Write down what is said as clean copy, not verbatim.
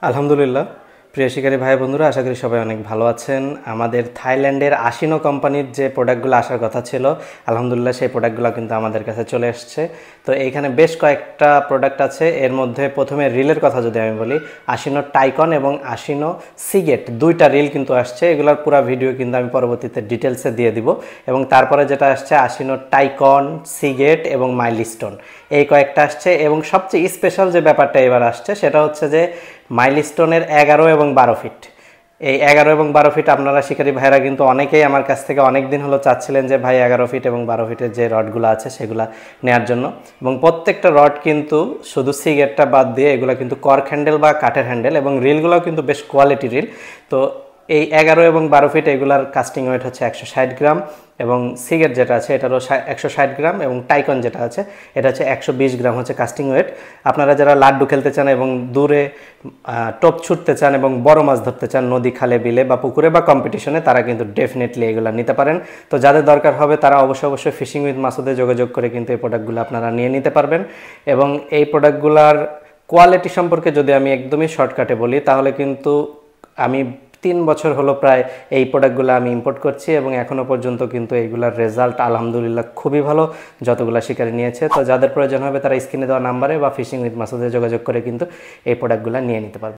আলহামদুলিল্লাহ। প্রিয় শিকারী ভাই বন্ধুরা, আশা করি সবাই অনেক ভালো আছেন। আমাদের থাইল্যান্ডের আশিনো কোম্পানির যে প্রোডাক্টগুলো আসার কথা ছিল, আলহামদুলিল্লাহ সেই প্রোডাক্টগুলো কিন্তু আমাদের কাছে চলে এসছে। তো এইখানে বেশ কয়েকটা প্রোডাক্ট আছে। এর মধ্যে প্রথমে রিলের কথা যদি আমি বলি, আশিনো টাইকন এবং আশিনো সিগেট দুইটা রিল কিন্তু আসছে। এগুলোর পুরো ভিডিও কিন্তু আমি পরবর্তীতে ডিটেলসে দিয়ে দিব। এবং তারপরে যেটা আসছে আশিনো টাইকন, সিগেট এবং মাইলস্টোন, এই কয়েকটা আসছে। এবং সবচেয়ে স্পেশাল যে ব্যাপারটা এবার আসছে সেটা হচ্ছে যে মাইলস্টোনের 11 এবং 12 ফিট। এই 11 এবং 12 ফিট আপনারা শিকারী ভাইরা কিন্তু অনেকেই আমার কাছ থেকে অনেক দিন হলো চাচ্ছিলেন যে ভাই 11 ফিট এবং 12 ফিটের যে রডগুলো আছে সেগুলো নেওয়ার জন্য। এবং প্রত্যেকটা রড কিন্তু শুধু সিগেটটা বাদ দিয়ে এগুলো কিন্তু কর্ক হ্যান্ডেল বা কাঠের হ্যান্ডেল, এবং রিলগুলোও কিন্তু বেশ কোয়ালিটি রিল। তো এই 11 এবং 12 ফিট এগুলার কাস্টিং ওয়েট হচ্ছে 160 গ্রাম, এবং সিগেট যেটা আছে এটারও 160 গ্রাম, এবং টাইকন যেটা আছে এটা হচ্ছে 120 গ্রাম হচ্ছে কাস্টিং ওয়েট। আপনারা যারা লাড্ডু খেলতে চান এবং দূরে টোপ ছুটতে চান এবং বড় মাছ ধরতে চান নদী, খালে, বিলে বা পুকুরে বা কম্পিটিশনে, তারা কিন্তু ডেফিনেটলি এগুলো নিতে পারেন। তো যাদের দরকার হবে তারা অবশ্যই ফিশিং উইথ মাসুদে যোগাযোগ করে কিন্তু এই প্রোডাক্টগুলো আপনারা নিয়ে নিতে পারবেন। এবং এই প্রোডাক্টগুলোর কোয়ালিটি সম্পর্কে যদি আমি একদমই শর্টকাটে বলি, তাহলে কিন্তু আমি 3 বছর হলো প্রায় এই প্রোডাক্টগুলো আমি ইম্পোর্ট করছি, এবং এখনও পর্যন্ত কিন্তু এইগুলোর রেজাল্ট আলহামদুলিল্লাহ খুবই ভালো, যতগুলো শিকারি নিয়েছে। তো যাদের প্রয়োজন হবে তারা স্ক্রিনে দেওয়া নাম্বারে বা ফিশিং উইথ মাসুদে যোগাযোগ করে কিন্তু এই প্রোডাক্টগুলো নিয়ে নিতে পারবে।